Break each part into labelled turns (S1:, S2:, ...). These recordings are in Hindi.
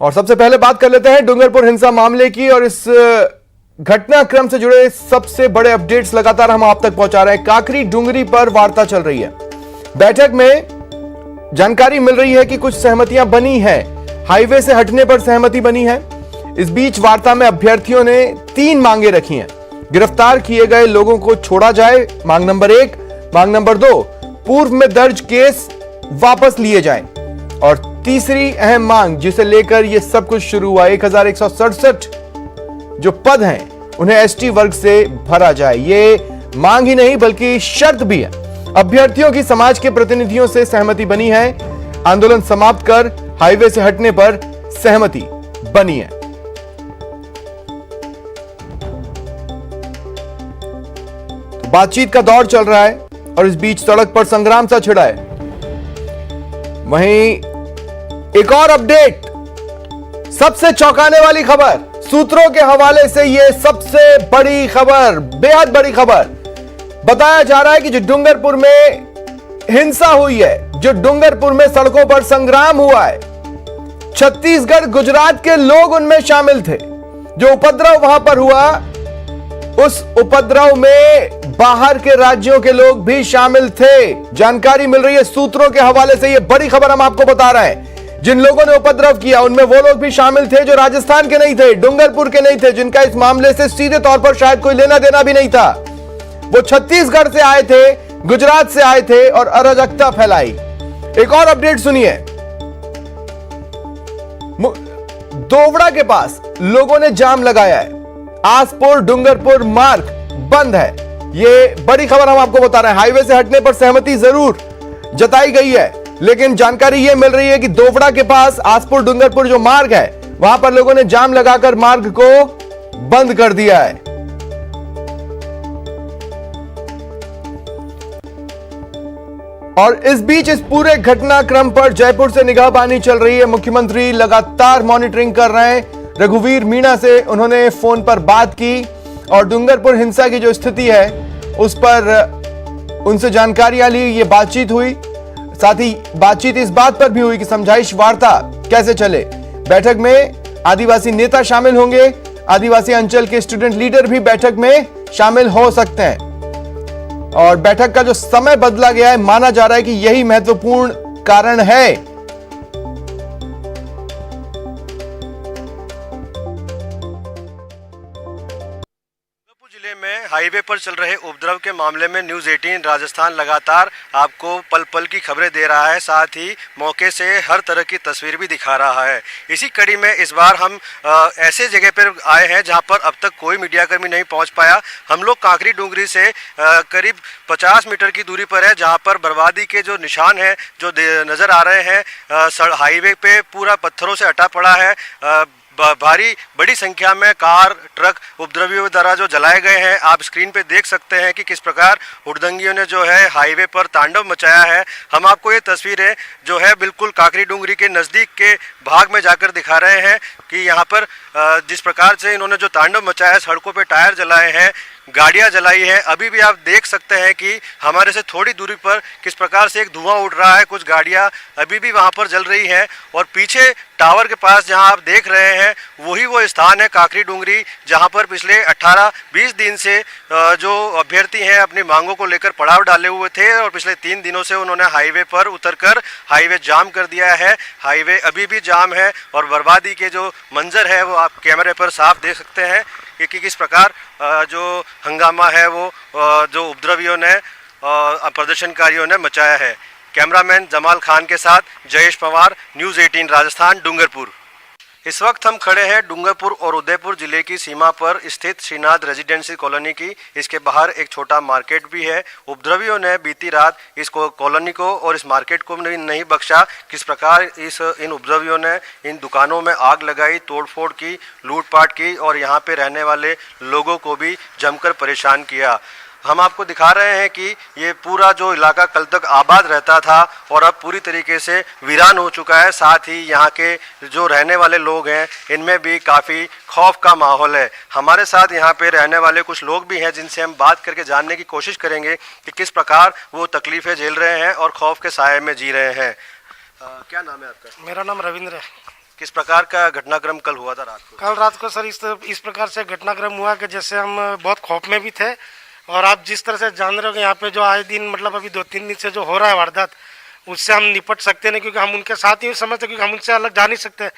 S1: और सबसे पहले बात कर लेते हैं डूंगरपुर हिंसा मामले की और इस घटनाक्रम से जुड़े सबसे बड़े अपडेट्स लगातार हम आप तक पहुंचा रहे हैं। काकरी डुंगरी पर वार्ता चल रही है। बैठक में जानकारी मिल रही है कि कुछ सहमतियां बनी है, हाईवे से हटने पर सहमति बनी है। इस बीच वार्ता में अभ्यर्थियों ने 3 मांगे रखी हैं। गिरफ्तार किए गए लोगों को छोड़ा जाए, मांग नंबर 1। मांग नंबर 2, पूर्व में दर्ज केस वापस लिए जाएं। और तीसरी अहम मांग जिसे लेकर यह सब कुछ शुरू हुआ, 1167 जो पद हैं उन्हें एसटी वर्ग से भरा जाए। ये मांग ही नहीं बल्कि शर्त भी है। अभ्यर्थियों की समाज के प्रतिनिधियों से सहमति बनी है। आंदोलन समाप्त कर हाईवे से हटने पर सहमति बनी है। तो बातचीत का दौर चल रहा है और इस बीच सड़क पर संग्राम सा छिड़ा है। वहीं एक और अपडेट, सबसे चौंकाने वाली खबर, सूत्रों के हवाले से यह सबसे बड़ी खबर, बेहद बड़ी खबर। बताया जा रहा है कि जो डूंगरपुर में हिंसा हुई है, जो डूंगरपुर में सड़कों पर संग्राम हुआ है, छत्तीसगढ़ गुजरात के लोग उनमें शामिल थे। जो उपद्रव वहां पर हुआ, उस उपद्रव में बाहर के राज्यों के लोग भी शामिल थे। जानकारी मिल रही है सूत्रों के हवाले से, यह बड़ी खबर हम आपको बता रहे हैं। जिन लोगों ने उपद्रव किया उनमें वो लोग भी शामिल थे जो राजस्थान के नहीं थे, डूंगरपुर के नहीं थे, जिनका इस मामले से सीधे तौर पर शायद कोई लेना देना भी नहीं था। वो छत्तीसगढ़ से आए थे, गुजरात से आए थे और अराजकता फैलाई। एक और अपडेट सुनिए, दोवड़ा के पास लोगों ने जाम लगाया है। आसपुर डूंगरपुर मार्ग बंद है। ये बड़ी खबर हम आपको बता रहे हैं। हाईवे से हटने पर सहमति जरूर जताई गई है, लेकिन जानकारी यह मिल रही है कि दोवड़ा के पास आसपुर डूंगरपुर जो मार्ग है, वहां पर लोगों ने जाम लगाकर मार्ग को बंद कर दिया है। और इस बीच इस पूरे घटनाक्रम पर जयपुर से निगाहबानी चल रही है। मुख्यमंत्री लगातार मॉनिटरिंग कर रहे हैं। रघुवीर मीणा से उन्होंने फोन पर बात की और डूंगरपुर हिंसा की जो स्थिति है उस पर उनसे जानकारियां ली। ये बातचीत हुई, साथ ही बातचीत इस बात पर भी हुई कि समझाइश वार्ता कैसे चले। बैठक में आदिवासी नेता शामिल होंगे, आदिवासी अंचल के स्टूडेंट लीडर भी बैठक में शामिल हो सकते हैं। और बैठक का जो समय बदला गया है, माना जा रहा है कि यही महत्वपूर्ण कारण है।
S2: जिले में हाईवे पर चल रहे उपद्रव के मामले में न्यूज़ 18 राजस्थान लगातार आपको पल पल की खबरें दे रहा है, साथ ही मौके से हर तरह की तस्वीर भी दिखा रहा है। इसी कड़ी में इस बार हम ऐसे जगह पर आए हैं जहां पर अब तक कोई मीडियाकर्मी नहीं पहुंच पाया। हम लोग काकरी डूंगरी से करीब 50 मीटर की दूरी पर है, जहां पर बर्बादी के जो निशान हैं जो नज़र आ रहे हैं। हाईवे पे पूरा पत्थरों से अटा पड़ा है। भारी बड़ी संख्या में कार ट्रक उपद्रवियों द्वारा जो जलाए गए हैं। आप स्क्रीन पे देख सकते हैं कि किस प्रकार हुड़दंगियों ने जो है हाईवे पर तांडव मचाया है। हम आपको ये तस्वीरें जो है बिल्कुल काकरी डूंगरी के नज़दीक के भाग में जाकर दिखा रहे हैं कि यहाँ पर जिस प्रकार से इन्होंने जो तांडव मचाया है, सड़कों पर टायर जलाए हैं, गाड़ियां जलाई हैं। अभी भी आप देख सकते हैं कि हमारे से थोड़ी दूरी पर किस प्रकार से एक धुआं उड़ रहा है। कुछ गाड़ियां अभी भी वहां पर जल रही हैं और पीछे टावर के पास जहां आप देख रहे हैं वही वो स्थान है काकरी डूंगरी, जहां पर पिछले 18-20 दिन से जो अभ्यर्थी हैं अपनी मांगों को लेकर पड़ाव डाले हुए थे और पिछले 3 दिनों से उन्होंने हाईवे पर उतरकर हाईवे जाम कर दिया है। हाईवे अभी भी जाम है और बर्बादी के जो मंजर है वो आप कैमरे पर साफ देख सकते हैं कि किस प्रकार जो हंगामा है वो जो उपद्रवियों ने प्रदर्शनकारियों ने मचाया है। कैमरामैन जमाल खान के साथ जयेश पवार, न्यूज़ 18 राजस्थान, डूंगरपुर। इस वक्त हम खड़े हैं डूंगरपुर और उदयपुर जिले की सीमा पर स्थित श्रीनाथ रेजिडेंसी कॉलोनी की। इसके बाहर एक छोटा मार्केट भी है। उपद्रवियों ने बीती रात इस कॉलोनी को और इस मार्केट को नहीं बख्शा। किस प्रकार इन उपद्रवियों ने इन दुकानों में आग लगाई, तोड़फोड़ की, लूटपाट की और यहाँ पे रहने वाले लोगों को भी जमकर परेशान किया। हम आपको दिखा रहे हैं कि ये पूरा जो इलाका कल तक आबाद रहता था और अब पूरी तरीके से वीरान हो चुका है। साथ ही यहाँ के जो रहने वाले लोग हैं इनमें भी काफ़ी खौफ का माहौल है। हमारे साथ यहाँ पे रहने वाले कुछ लोग भी हैं जिनसे हम बात करके जानने की कोशिश करेंगे कि किस प्रकार वो तकलीफ़ें झेल रहे हैं और खौफ के साये में जी रहे हैं। क्या नाम है आपका?
S3: मेरा नाम रविंद्र है।
S2: किस प्रकार का घटनाक्रम कल हुआ था रात को?
S3: कल रात को सर इस प्रकार से घटनाक्रम हुआ कि जैसे हम बहुत खौफ में भी थे, और आप जिस तरह से जान रहे हो कि यहाँ पे जो आए दिन मतलब अभी 2-3 दिन से जो हो रहा है वारदात, उससे हम निपट सकते नहीं, क्योंकि हम उनके साथ ही समझते, क्योंकि हम उनसे अलग जा नहीं सकते।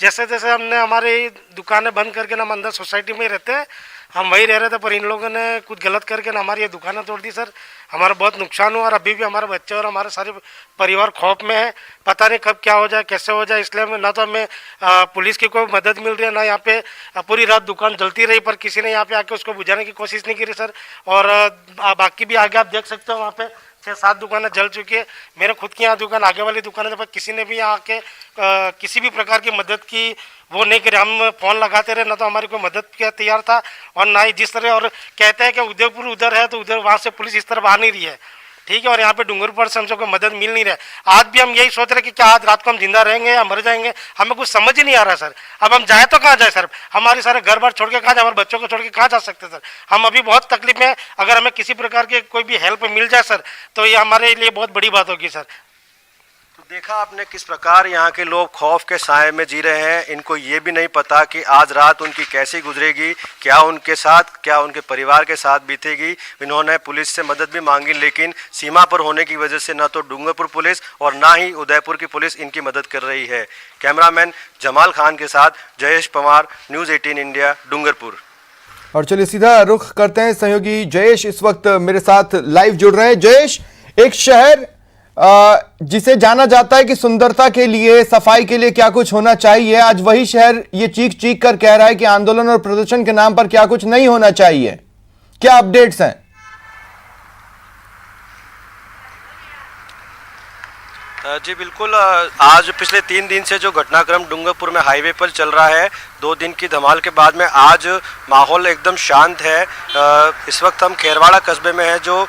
S3: जैसे जैसे हमने हमारी दुकानें बंद करके ना, हम अंदर सोसाइटी में ही रहते हैं, हम वही रह रहे थे, पर इन लोगों ने कुछ गलत करके ना हमारी ये दुकानें तोड़ दी सर। हमारा बहुत नुकसान हुआ, और अभी भी हमारे बच्चे और हमारे सारे परिवार खौफ में है। पता नहीं कब क्या हो जाए, कैसे हो जाए, इसलिए ना तो हमें पुलिस की कोई मदद मिल रही है, ना यहाँ पे पूरी रात दुकान जलती रही, पर किसी ने यहाँ पे आके उसको बुझाने की कोशिश नहीं की रही सर। और बाकी भी आगे आप देख सकते हो, वहाँ पे 6-7 दुकानें जल चुकी है। मेरे खुद की यहाँ दुकान, आगे वाली दुकान है, पर किसी ने भी यहाँ आके किसी भी प्रकार की मदद की वो नहीं करे। हम फ़ोन लगाते रहे, ना तो हमारी कोई मदद के तैयार था, और ना ही जिस तरह, और कहते हैं कि उदयपुर उधर है, तो उधर वहाँ से पुलिस इस तरफ आ नहीं रही है, ठीक है। और यहाँ पे डूंगरपुर से हमसे कोई मदद मिल नहीं रहा है। आज भी हम यही सोच रहे हैं कि क्या आज रात को हम जिंदा रहेंगे या मर जाएंगे, हमें कुछ समझ ही नहीं आ रहा सर। अब हम जाए तो कहाँ जाए सर? हमारे सारे घर बार छोड़ के कहाँ जाए, हमारे बच्चों को छोड़ के कहाँ जा सकते सर? हम अभी बहुत तकलीफ में, अगर हमें किसी प्रकार के कोई भी हेल्प मिल जाए सर, तो ये हमारे लिए बहुत बड़ी बात होगी सर।
S2: तो देखा आपने किस प्रकार यहाँ के लोग खौफ के साए में जी रहे हैं। इनको ये भी नहीं पता कि आज रात उनकी कैसी गुजरेगी, क्या उनके साथ, क्या उनके परिवार के साथ बीतेगी। इन्होंने पुलिस से मदद भी मांगी, लेकिन सीमा पर होने की वजह से न तो डूंगरपुर पुलिस और ना ही उदयपुर की पुलिस इनकी मदद कर रही है। कैमरामैन जमाल खान के साथ जयेश पवार, न्यूज़ 18 इंडिया, डूंगरपुर।
S1: और चलिए सीधा रुख करते हैं, सहयोगी जयेश इस वक्त मेरे साथ लाइव जुड़ रहे हैं। जयेश, एक शहर जिसे जाना जाता है कि सुंदरता के लिए, सफाई के लिए क्या कुछ होना चाहिए, आज वही शहर ये चीख चीख कर कह रहा है कि आंदोलन और प्रदर्शन के नाम पर क्या कुछ नहीं होना चाहिए। क्या अपडेट्स हैं?
S2: जी बिल्कुल, आज पिछले 3 दिन से जो घटनाक्रम डूंगरपुर में हाईवे पर चल रहा है, 2 दिन की धमाल के बाद में आज माहौल एकदम शांत है। इस वक्त हम खेरवाड़ा कस्बे में है, जो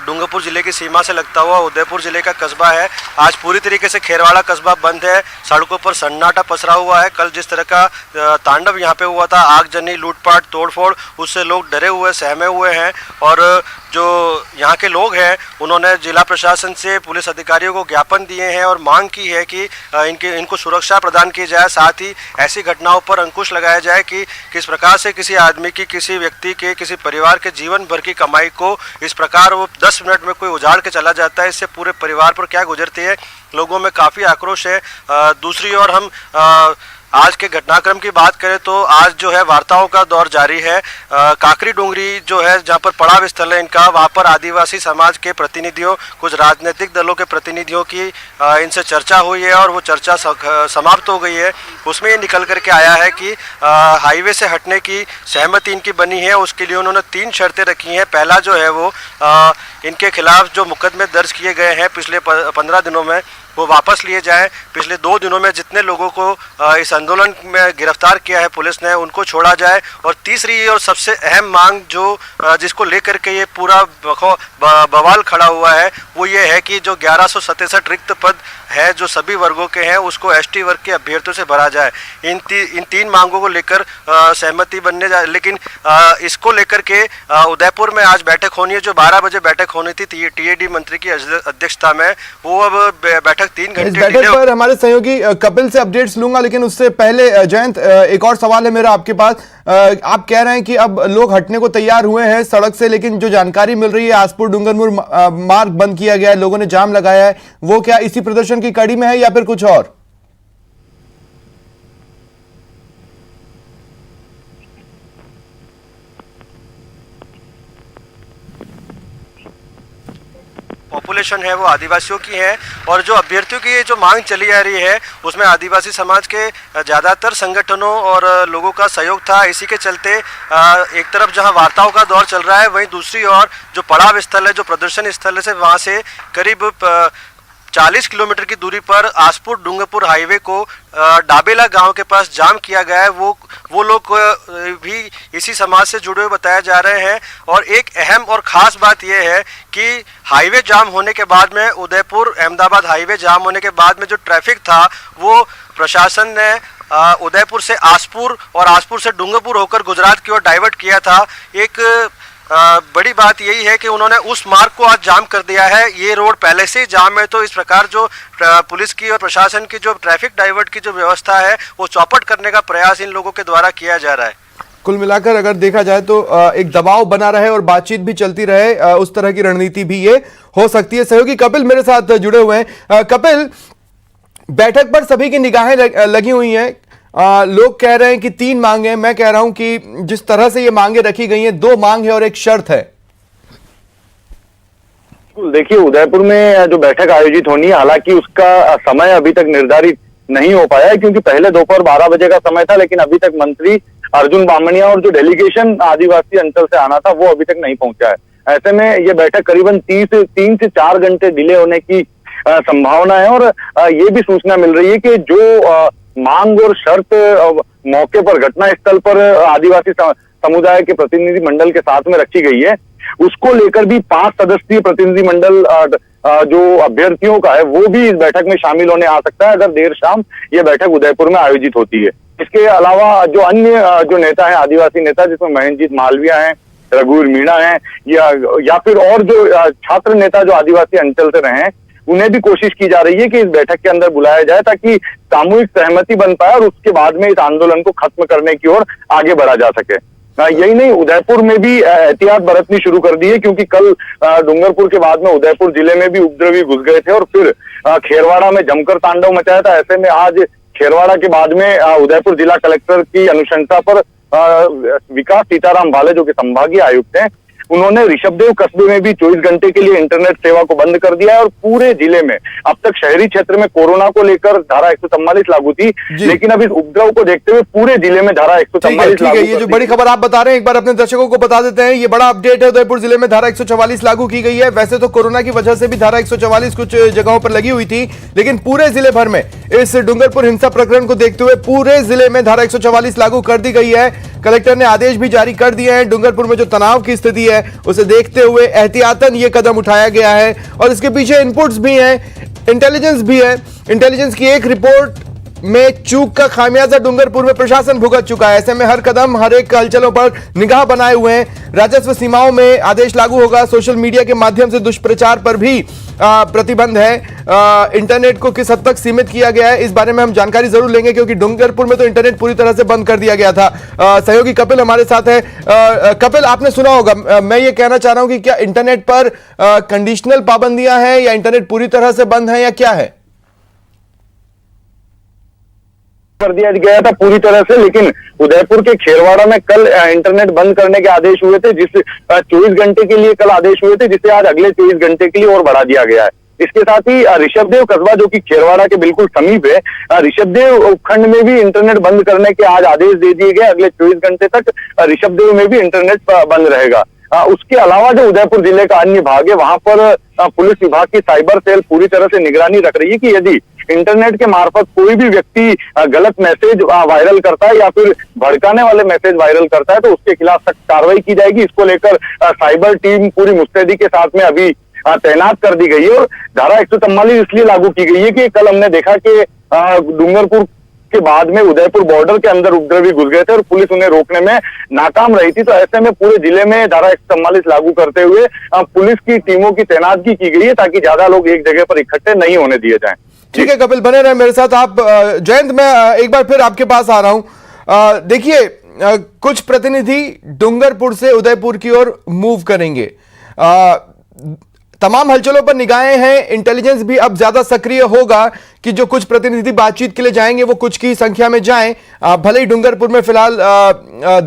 S2: डूंगरपुर ज़िले की सीमा से लगता हुआ उदयपुर ज़िले का कस्बा है। आज पूरी तरीके से खेरवाड़ा कस्बा बंद है, सड़कों पर सन्नाटा पसरा हुआ है। कल जिस तरह का तांडव यहाँ पे हुआ था, आगजनी, लूटपाट, तोड़फोड़, उससे लोग डरे हुए, सहमे हुए हैं। और जो यहाँ के लोग हैं, उन्होंने जिला प्रशासन से पुलिस अधिकारियों को ज्ञापन दिए हैं और मांग की है कि इनको सुरक्षा प्रदान की जाए, साथ ही ऐसी घटनाओं पर अंकुश लगाया जाए कि किस प्रकार से किसी आदमी की, किसी व्यक्ति के, किसी परिवार के जीवन भर की कमाई को इस प्रकार वो 10 मिनट में कोई उजाड़ के चला जाता है, इससे पूरे परिवार पर क्या गुजरती है। लोगों में काफ़ी आक्रोश है। दूसरी ओर हम आज के घटनाक्रम की बात करें तो आज जो है वार्ताओं का दौर जारी है। काकरी डूंगरी जो है, जहाँ पर पड़ाव स्थल है इनका, वहाँ पर आदिवासी समाज के प्रतिनिधियों, कुछ राजनीतिक दलों के प्रतिनिधियों की इनसे चर्चा हुई है, और वो चर्चा समाप्त हो गई है। उसमें ये निकल करके आया है कि हाईवे से हटने की सहमति इनकी बनी है। उसके लिए उन्होंने 3 शर्तें रखी हैं। पहला जो है वो इनके खिलाफ जो मुकदमे दर्ज किए गए हैं पिछले 15 दिनों में, वो वापस लिए जाएं। पिछले 2 दिनों में जितने लोगों को इस आंदोलन में गिरफ्तार किया है पुलिस ने, उनको छोड़ा जाए। और तीसरी और सबसे अहम मांग जो जिसको लेकर के ये पूरा बवाल खड़ा हुआ है, वो ये है कि जो 1167 रिक्त पद है जो सभी वर्गों के हैं, उसको एसटी वर्ग के अभ्यर्थियों से भरा जाए। इन 3 मांगों को लेकर सहमति बनने जाए। लेकिन इसको लेकर के उदयपुर में आज बैठक होनी है, जो 12 बजे बैठक होनी थी टीएडी मंत्री की अध्यक्षता में, वो अब बैठक 3 घंटे।
S1: इस बैठक पर हमारे सहयोगी कपिल से अपडेट्स लूंगा, लेकिन उससे पहले जयंत, एक और सवाल है मेरा आपके पास। आप कह रहे हैं कि अब लोग हटने को तैयार हुए हैं सड़क से, लेकिन जो जानकारी मिल रही है आसपुर डूंगरपुर मार्ग बंद किया गया है, लोगों ने जाम लगाया है, वो क्या इसी प्रदर्शन की कड़ी में है या फिर कुछ और?
S2: पॉपुलेशन है वो आदिवासियों की है, और जो अभ्यर्थियों की जो मांग चली आ रही है उसमें आदिवासी समाज के ज़्यादातर संगठनों और लोगों का सहयोग था। इसी के चलते एक तरफ जहां वार्ताओं का दौर चल रहा है, वहीं दूसरी ओर जो पड़ाव स्थल है, जो प्रदर्शन स्थल है, वहां से करीब 40 किलोमीटर की दूरी पर आसपुर डूंगरपुर हाईवे को डाबेला गांव के पास जाम किया गया है। वो लोग भी इसी समाज से जुड़े हुए बताए जा रहे हैं। और एक अहम और ख़ास बात यह है कि हाईवे जाम होने के बाद में, उदयपुर अहमदाबाद हाईवे जाम होने के बाद में जो ट्रैफिक था, वो प्रशासन ने उदयपुर से आसपुर और आसपुर से डूंगरपुर होकर गुजरात की ओर डाइवर्ट किया था। एक बड़ी बात यही है कि उन्होंने उस मार्ग को आज जाम कर दिया है। ये रोड पहले से ही जाम है, तो इस प्रकार जो पुलिस की और प्रशासन की जो ट्रैफिक डाइवर्ट की जो व्यवस्था है वो चौपट करने का प्रयास इन लोगों के द्वारा किया जा रहा है।
S1: कुल मिलाकर अगर देखा जाए तो एक दबाव बना रहे और बातचीत भी चलती रहे, उस तरह की रणनीति भी ये हो सकती है। सहयोगी कपिल मेरे साथ जुड़े हुए हैं। कपिल, बैठक पर सभी की निगाहें लगी हुई हैं। लोग कह रहे हैं कि 3 मांगे हैं, मैं कह रहा हूं कि जिस तरह से ये मांगे रखी गई हैं, 2 मांग है और एक शर्त है।
S4: देखिए, उदयपुर में जो बैठक आयोजित होनी है, हालांकि उसका समय अभी तक निर्धारित नहीं हो पाया है, क्योंकि पहले दोपहर 12 बजे का समय था, लेकिन अभी तक मंत्री अर्जुन बामणिया और जो डेलीगेशन आदिवासी अंचल से आना था वो अभी तक नहीं पहुंचा है। ऐसे में ये बैठक करीबन 3 से 4 घंटे डिले होने की संभावना है। और ये भी सूचना मिल रही है कि जो मांग और शर्त मौके पर घटना स्थल पर आदिवासी समुदाय के प्रतिनिधि मंडल के साथ में रखी गई है, उसको लेकर भी 5 सदस्यीय प्रतिनिधि मंडल जो अभ्यर्थियों का है वो भी इस बैठक में शामिल होने आ सकता है, अगर देर शाम ये बैठक उदयपुर में आयोजित होती है। इसके अलावा जो अन्य जो नेता है, आदिवासी नेता, जिसमें महेंद्रजीत मालविया है, रघुवीर मीणा है, या फिर और जो छात्र नेता जो आदिवासी अंचल से रहे हैं, उन्हें भी कोशिश की जा रही है कि इस बैठक के अंदर बुलाया जाए, ताकि सामूहिक सहमति बन पाए और उसके बाद में इस आंदोलन को खत्म करने की ओर आगे बढ़ा जा सके। यही नहीं, उदयपुर में भी एहतियात बरतनी शुरू कर दी है, क्योंकि कल डूंगरपुर के बाद में उदयपुर जिले में भी उपद्रवी घुस गए थे और फिर खेरवाड़ा में जमकर तांडव मचाया था। ऐसे में आज खेरवाड़ा के बाद में उदयपुर जिला कलेक्टर की अनुशंसा पर विकास सीताराम भाले, जो कि संभागीय आयुक्त हैं, उन्होंने ऋषभदेव कस्बे में भी 24 घंटे के लिए इंटरनेट सेवा को बंद कर दिया है। और पूरे जिले में अब तक शहरी क्षेत्र में कोरोना को लेकर धारा 144 लागू थी, लेकिन अब इस उपद्रव को देखते हुए पूरे जिले में धारा 144 लागू।
S1: ये जो बड़ी खबर आप बता रहे हैं, एक बार अपने दर्शकों को बता देते हैं। ये बड़ा अपडेट है, उदयपुर जिले में धारा 144 लागू की गई है। वैसे तो कोरोना की वजह से भी धारा 144 कुछ जगहों पर लगी हुई थी, लेकिन पूरे जिले भर में इस डूंगरपुर हिंसा प्रकरण को देखते हुए पूरे जिले में धारा 144 लागू कर दी गई है। कलेक्टर ने आदेश भी जारी कर दिए हैं। डूंगरपुर में जो तनाव की स्थिति है उसे देखते हुए एहतियातन ये कदम उठाया गया है, और इसके पीछे इनपुट्स भी हैं, इंटेलिजेंस भी है। इंटेलिजेंस की एक रिपोर्ट में चूक का खामियाजा डूंगरपुर में प्रशासन भुगत चुका है। ऐसे में हर कदम, हर एक हलचलों पर निगाह बनाए हुए हैं। राजस्व सीमाओं में आदेश लागू होगा। सोशल मीडिया के माध्यम से दुष्प्रचार पर भी प्रतिबंध है। इंटरनेट को किस हद तक सीमित किया गया है, इस बारे में हम जानकारी जरूर लेंगे, क्योंकि डूंगरपुर में तो इंटरनेट पूरी तरह से बंद कर दिया गया था। सहयोगी कपिल हमारे साथ है। कपिल, आपने सुना होगा, मैं ये कहना चाह रहा हूं कि क्या इंटरनेट पर कंडीशनल पाबंदियां हैं, या इंटरनेट पूरी तरह से बंद है, या क्या है?
S4: कर दिया गया था पूरी तरह से, लेकिन उदयपुर के खेरवाड़ा में कल इंटरनेट बंद करने के आदेश हुए थे, जिस 24 घंटे के लिए कल आदेश हुए थे, जिसे आज अगले 24 घंटे के लिए और बढ़ा दिया गया है। इसके साथ ही ऋषभदेव कस्बा, जो कि खेरवाड़ा के बिल्कुल समीप है, ऋषभदेव उपखंड में भी इंटरनेट बंद करने के आज आदेश दे दिए गए। अगले 24 घंटे तक ऋषभदेव में भी इंटरनेट बंद रहेगा। उसके अलावा जो उदयपुर जिले का अन्य भाग है, वहां पर पुलिस विभाग की साइबर सेल पूरी तरह से निगरानी रख रही है कि यदि इंटरनेट के मार्फत कोई भी व्यक्ति गलत मैसेज वायरल करता है या फिर भड़काने वाले मैसेज वायरल करता है, तो उसके खिलाफ सख्त कार्रवाई की जाएगी। इसको लेकर साइबर टीम पूरी मुस्तैदी के साथ में अभी तैनात कर दी गई है। और धारा 144 इसलिए लागू की गई है कि कल हमने देखा कि डूंगरपुर के बाद में उदयपुर बॉर्डर के अंदर उपद्रवी घुस गए थे और पुलिस उन्हें रोकने में नाकाम रही थी। तो ऐसे में पूरे जिले में धारा 144 लागू करते हुए पुलिस की टीमों की तैनातगी की गई है, ताकि ज्यादा लोग एक जगह पर इकट्ठे नहीं होने दिए जाएं।
S1: ठीक है कपिल, बने रहे मेरे साथ आप। जयंत, मैं एक बार फिर आपके पास आ रहा हूं। देखिए, कुछ प्रतिनिधि डूंगरपुर से उदयपुर की ओर मूव करेंगे। तमाम हलचलों पर निगाहें हैं। इंटेलिजेंस भी अब ज्यादा सक्रिय होगा कि जो कुछ प्रतिनिधि बातचीत के लिए जाएंगे वो कुछ की संख्या में जाएं। भले ही डूंगरपुर में फिलहाल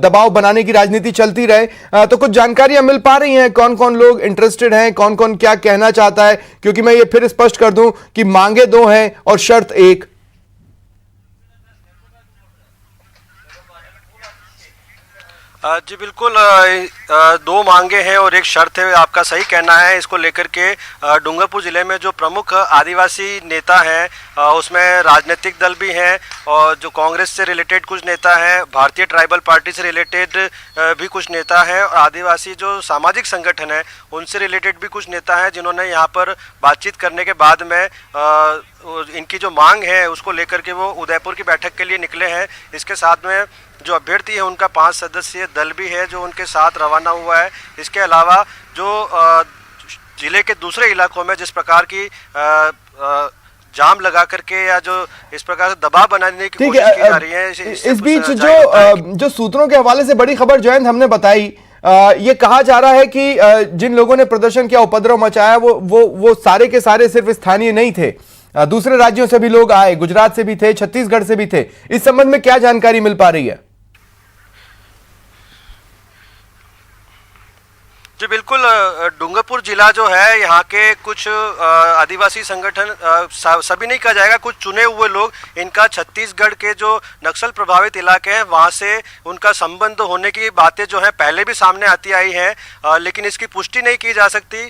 S1: दबाव बनाने की राजनीति चलती रहे, तो कुछ जानकारियां मिल पा रही हैं, कौन कौन लोग इंटरेस्टेड हैं, कौन कौन क्या कहना चाहता है? क्योंकि मैं ये फिर स्पष्ट कर दूं कि मांगे 2 हैं और शर्त 1।
S2: जी बिल्कुल, 2 मांगे हैं और एक शर्त है, आपका सही कहना है। इसको लेकर के डूंगरपुर जिले में जो प्रमुख आदिवासी नेता हैं, उसमें राजनीतिक दल भी हैं और जो कांग्रेस से रिलेटेड कुछ नेता हैं, भारतीय ट्राइबल पार्टी से रिलेटेड भी कुछ नेता हैं, और आदिवासी जो सामाजिक संगठन है उनसे रिलेटेड भी कुछ नेता हैं, जिन्होंने यहाँ पर बातचीत करने के बाद में इनकी जो मांग है उसको लेकर के वो उदयपुर की बैठक के लिए निकले हैं। इसके साथ में जो अभ्यर्थी है उनका 5 सदस्यीय दल भी है जो उनके साथ रवाना हुआ है। इसके अलावा जो जिले के दूसरे इलाकों में जिस प्रकार की जाम लगा करके या जो इस प्रकार से दबाव बनाने की कोशिश की जा रही है,
S1: इस बीच जो सूत्रों के हवाले से बड़ी खबर जयंत हमने बताई, ये कहा जा रहा है कि जिन लोगों ने प्रदर्शन किया, उपद्रव मचाया, वो सारे के सारे सिर्फ स्थानीय नहीं थे, दूसरे राज्यों से भी लोग आए, गुजरात से भी थे, छत्तीसगढ़ से भी थे। इस संबंध में क्या जानकारी मिल पा रही है?
S2: जी बिल्कुल, डूंगरपुर जिला जो है यहाँ के कुछ आदिवासी संगठन, सभी नहीं कहा जाएगा, कुछ चुने हुए लोग, इनका छत्तीसगढ़ के जो नक्सल प्रभावित इलाके हैं वहाँ से उनका संबंध होने की बातें जो है पहले भी सामने आती आई हैं, लेकिन इसकी पुष्टि नहीं की जा सकती।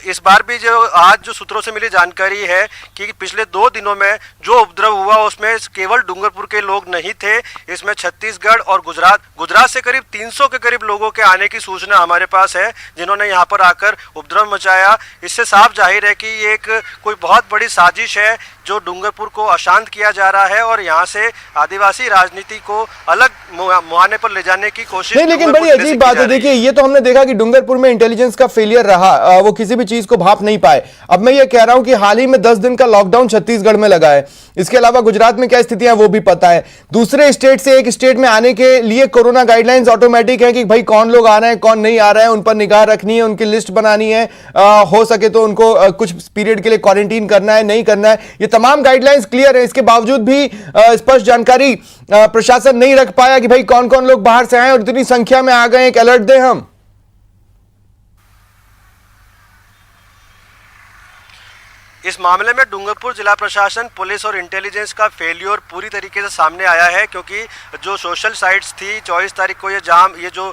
S2: इस बार भी जो आज जो सूत्रों से मिली जानकारी है कि पिछले 2 दिनों में जो उपद्रव हुआ उसमें केवल डूंगरपुर के लोग नहीं थे, इसमें छत्तीसगढ़ और गुजरात से करीब 300 के करीब लोगों के आने की सूचना हमारे पास है जिन्होंने यहाँ पर आकर उपद्रव मचाया। इससे साफ जाहिर है कि ये एक कोई बहुत बड़ी साजिश है जो डूंगरपुर को अशांत किया जा रहा है और यहाँ से आदिवासी राजनीति को अलग मुहाने पर ले जाने की कोशिश।
S1: नहीं, लेकिन बड़ी अजीब बात है, देखिए ये तो हमने देखा कि डूंगरपुर में इंटेलिजेंस का फेलियर रहा, वो किसी भी चीज को भाप नहीं पाए। अब मैं ये कह रहा हूं कि हाल ही में 10 दिन का लॉकडाउन छत्तीसगढ़ में लगा है, इसके अलावा गुजरात में क्या स्थितियां वो भी पता है। दूसरे स्टेट से एक स्टेट में आने के लिए कोरोना गाइडलाइंस ऑटोमेटिक है कि भाई कौन लोग आ रहे हैं, कौन नहीं आ रहे हैं, उन पर निगाह रखनी है, उनकी लिस्ट बनानी है, हो सके तो उनको कुछ पीरियड के लिए क्वारंटीन करना है, नहीं करना है, ये तमाम गाइडलाइंस क्लियर है। इसके बावजूद भी स्पष्ट जानकारी प्रशासन नहीं रख पाया कि भाई कौन कौन लोग बाहर से आए और इतनी संख्या में आ गए, एक अलर्ट दें हम।
S2: इस मामले में डूंगरपुर जिला प्रशासन, पुलिस और इंटेलिजेंस का फेलियर पूरी तरीके से सामने आया है, क्योंकि जो सोशल साइट्स थी 24 तारीख को ये जो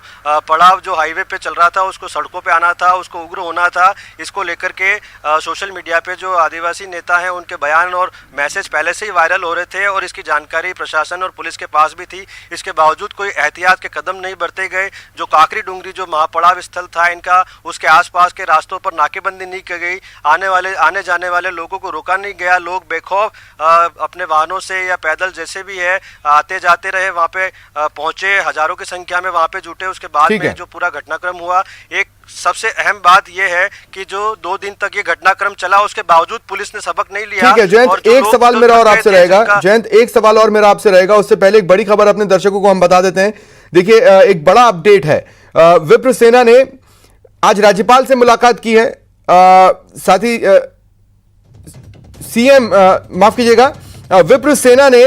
S2: पड़ाव जो हाईवे पे चल रहा था उसको सड़कों पे आना था, उसको उग्र होना था, इसको लेकर के सोशल मीडिया पे जो आदिवासी नेता हैं उनके बयान और मैसेज पहले से ही वायरल हो रहे थे और इसकी जानकारी प्रशासन और पुलिस के पास भी थी। इसके बावजूद कोई एहतियात के कदम नहीं बरते गए। जो काकरी डूंगरी जो महापड़ाव स्थल था इनका, उसके आसपास के रास्तों पर नाकेबंदी नहीं की गई, आने जाने वाले लोगों को रोका नहीं गया, लोग बेखौफ अपने वाहनों से या पैदल जैसे भी है आते जाते रहे, वहां पे पहुंचे, हजारों की संख्या में वहां पे जुटे। उसके बाद में जो पूरा घटनाक्रम हुआ, एक सबसे अहम बात यह है कि जो 2 दिन तक ये घटनाक्रम चला उसके बावजूद पुलिस ने सबक नहीं लिया।
S1: ठीक है जयंत, एक सवाल मेरा और आपसे रहेगा, जयंत एक सवाल और मेरा आपसे रहेगा, उससे पहले एक बड़ी खबर अपने दर्शकों को हम बता देते हैं। देखिए एक बड़ा अपडेट है, विप्र सेना ने आज राज्यपाल से मुलाकात की है, साथ ही सीएम, माफ कीजिएगा, विप्र सेना ने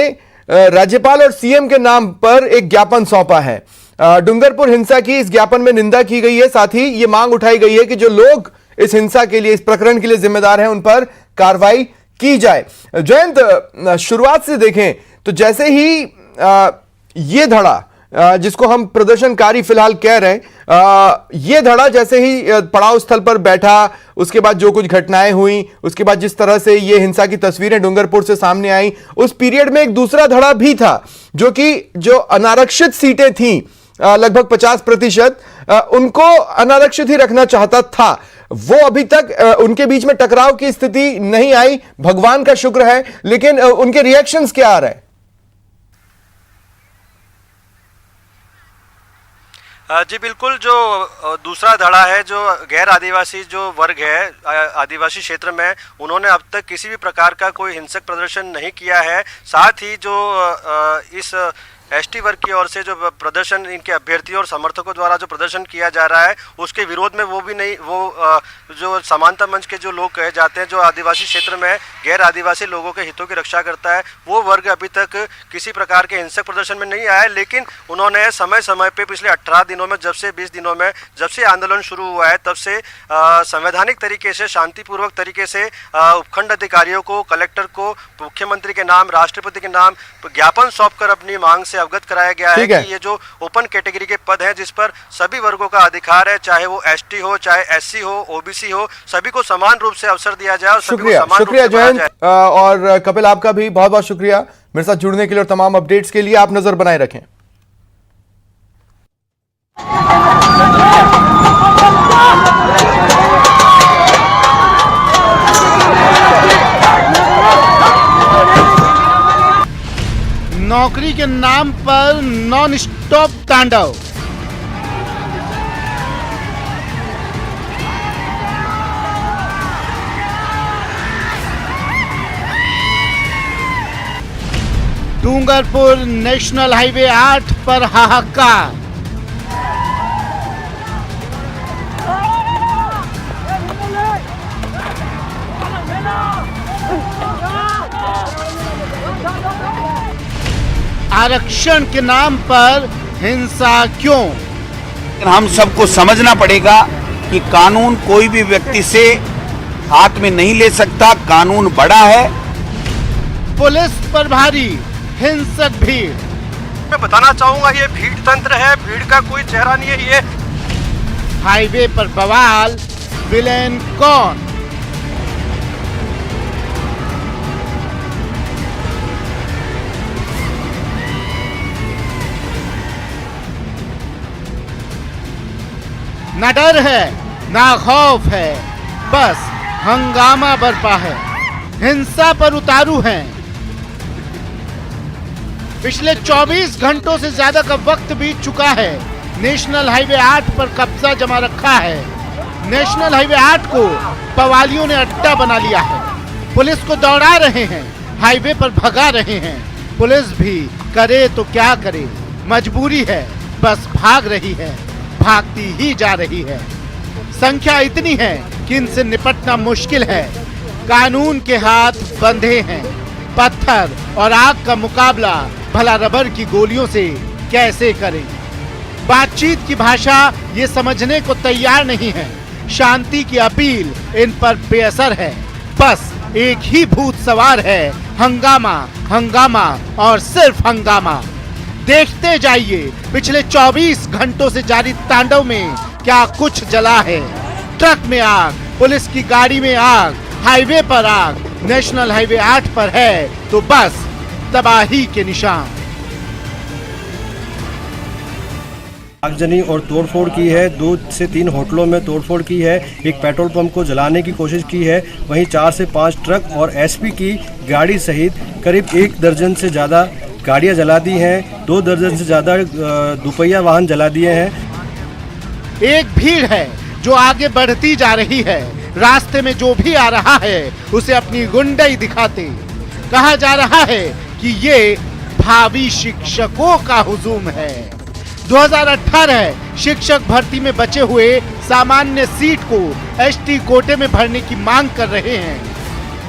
S1: राज्यपाल और सीएम के नाम पर एक ज्ञापन सौंपा है। डूंगरपुर हिंसा की इस ज्ञापन में निंदा की गई है, साथ ही यह मांग उठाई गई है कि जो लोग इस हिंसा के लिए, इस प्रकरण के लिए जिम्मेदार हैं उन पर कार्रवाई की जाए। जयंत, शुरुआत से देखें तो जैसे ही ये धड़ा जिसको हम प्रदर्शनकारी फिलहाल कह रहे हैं, ये धड़ा जैसे ही पड़ाव स्थल पर बैठा, उसके बाद जो कुछ घटनाएं हुई, उसके बाद जिस तरह से ये हिंसा की तस्वीरें डूंगरपुर से सामने आई, उस पीरियड में एक दूसरा धड़ा भी था जो कि जो अनारक्षित सीटें थीं लगभग 50%, उनको अनारक्षित ही रखना चाहता था। वो अभी तक उनके बीच में टकराव की स्थिति नहीं आई, भगवान का शुक्र है, लेकिन उनके रिएक्शंस क्या आ रहे हैं?
S2: जी बिल्कुल, जो दूसरा धड़ा है, जो गैर आदिवासी जो वर्ग है आदिवासी क्षेत्र में, उन्होंने अब तक किसी भी प्रकार का कोई हिंसक प्रदर्शन नहीं किया है। साथ ही जो इस एसटी वर्ग की ओर से जो प्रदर्शन इनके अभ्यर्थियों और समर्थकों द्वारा जो प्रदर्शन किया जा रहा है उसके विरोध में वो भी नहीं, वो जो समानता मंच के जो लोग कहे जाते हैं, जो आदिवासी क्षेत्र में गैर आदिवासी लोगों के हितों की रक्षा करता है, वो वर्ग अभी तक किसी प्रकार के हिंसक प्रदर्शन में नहीं आया। लेकिन उन्होंने समय समय पे पिछले 18 दिनों में, जब से 20 दिनों में, जब से आंदोलन शुरू हुआ है, तब से संवैधानिक तरीके से, शांतिपूर्वक तरीके से उपखंड अधिकारियों को, कलेक्टर को, मुख्यमंत्री के नाम, राष्ट्रपति के नाम ज्ञापन सौंप कर अपनी मांग से अवगत कराया गया है कि ये जो ओपन कैटेगरी के पद हैं जिस पर सभी वर्गों का अधिकार है, चाहे वो एसटी हो, चाहे एससी हो, ओबीसी हो, सभी को समान रूप से अवसर दिया जाए और सभी को समान
S1: शुक्रिया जयंत, और कपिल आपका भी बहुत बहुत शुक्रिया मेरे साथ जुड़ने के लिए और तमाम अपडेट्स के लिए। आप नजर बनाए रखें।
S5: नौकरी के नाम पर नॉन स्टॉप तांडव। डूंगरपुर नेशनल हाईवे 8 पर हाहाकार। आरक्षण के नाम पर हिंसा क्यों?
S6: हम सबको समझना पड़ेगा कि कानून कोई भी व्यक्ति से हाथ में नहीं ले सकता, कानून बड़ा है।
S5: पुलिस पर भारी हिंसक भीड़।
S2: मैं बताना चाहूंगा ये भीड़ तंत्र है, भीड़ का कोई चेहरा नहीं है। ये
S5: हाईवे पर बवाल, विलेन कौन? न डर है ना खौफ है, बस हंगामा बरपा है, हिंसा पर उतारू हैं। पिछले 24 घंटों से ज्यादा का वक्त बीत चुका है। नेशनल हाईवे 8 पर कब्जा जमा रखा है। नेशनल हाईवे 8 को पवालियों ने अड्डा बना लिया है। पुलिस को दौड़ा रहे हैं, हाईवे पर भगा रहे हैं। पुलिस भी करे तो क्या करे, मजबूरी है, बस भाग रही है, भागती ही जा रही है। संख्या इतनी है कि इनसे निपटना मुश्किल है। कानून के हाथ बंधे हैं। पत्थर और आग का मुकाबला भला रबर की गोलियों से कैसे करें? बातचीत की भाषा ये समझने को तैयार नहीं है। शांति की अपील इन पर बेअसर है। बस एक ही भूत सवार है, हंगामा, हंगामा और सिर्फ हंगामा। देखते जाइए पिछले 24 घंटों से जारी तांडव में क्या कुछ जला है। ट्रक में आग, पुलिस की गाड़ी में आग, हाईवे पर आग, नेशनल हाईवे 8 पर है तो बस तबाही के निशान।
S2: आगजनी और तोड़फोड़ की है। 2 से 3 होटलों में तोड़फोड़ की है। एक पेट्रोल पंप को जलाने की कोशिश की है। वहीं 4 से 5 ट्रक और एसपी की गाड़ी सहित करीब 1 दर्जन से ज़्यादा गाड़ियां जला दी हैं। 2 दर्जन से ज़्यादा दुपहिया वाहन जला दिए हैं।
S5: एक भीड़ है जो आगे बढ़ती जा रही है। रास्ते में जो भी आ रहा है उसे अपनी गुंडई दिखाते। कहा जा रहा है कि ये भावी शिक्षकों का हुजूम है। 2018 शिक्षक भर्ती में बचे हुए सामान्य सीट को एसटी कोटे में भरने की मांग कर रहे हैं।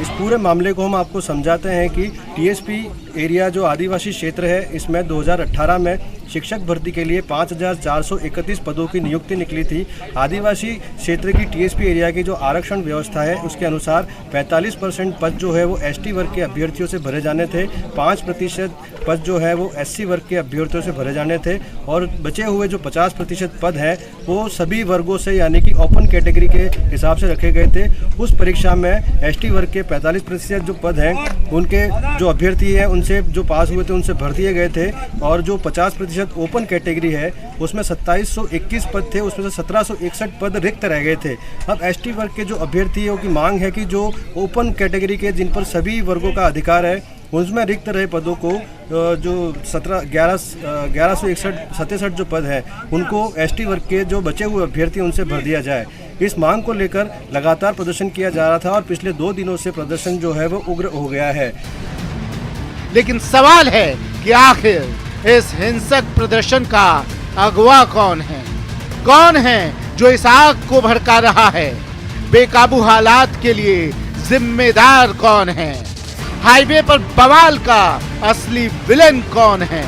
S2: इस पूरे मामले को हम आपको समझाते हैं कि टीएसपी एरिया जो आदिवासी क्षेत्र है, इसमें 2018 में शिक्षक भर्ती के लिए 5431 पदों की नियुक्ति निकली थी। आदिवासी क्षेत्र की टीएसपी एरिया की जो आरक्षण व्यवस्था है उसके अनुसार 45% पद जो है वो एसटी वर्ग के अभ्यर्थियों से भरे जाने थे, 5% पद जो है वो एससी वर्ग के अभ्यर्थियों से भरे जाने थे और बचे हुए जो 50% पद हैं वो सभी वर्गों से यानी कि ओपन कैटेगरी के हिसाब से रखे गए थे। उस परीक्षा में एसटी वर्ग के 45% जो पद हैं उनके जो अभ्यर्थी हैं उनसे जो पास हुए थे उनसे भर दिए गए थे और जो 50% ओपन कैटेगरी है उसमें 2721 पद थे, उसमें से 1761 पद रिक्त रह गए थे। अब एसटी वर्ग के जो अभ्यर्थियों की मांग है कि जो ओपन कैटेगरी के जिन पर सभी वर्गों का अधिकार है उसमें रिक्त रहे पदों को जो 1167 जो पद है उनको एसटी वर्ग के जो बचे हुए अभ्यर्थी उनसे भर दिया जाए। इस मांग को लेकर लगातार प्रदर्शन किया जा रहा था और पिछले 2 दिनों से प्रदर्शन जो है वो उग्र हो गया है।
S5: लेकिन सवाल है कि आखिर इस हिंसक प्रदर्शन का अगवा कौन है? कौन है जो इस आग को भड़का रहा है? बेकाबू हालात के लिए जिम्मेदार कौन है? हाईवे पर बवाल का असली विलेन कौन है?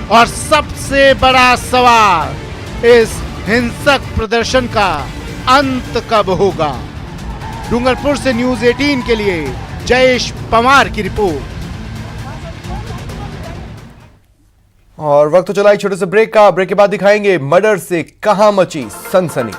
S5: और सबसे बड़ा सवाल, इस हिंसक प्रदर्शन का अंत कब होगा? डूंगरपुर से न्यूज़ 18 के लिए जयेश पवार की रिपोर्ट।
S1: और वक्त तो चला एक छोटे से ब्रेक का। ब्रेक के बाद दिखाएंगे मर्डर से कहां मची सनसनी।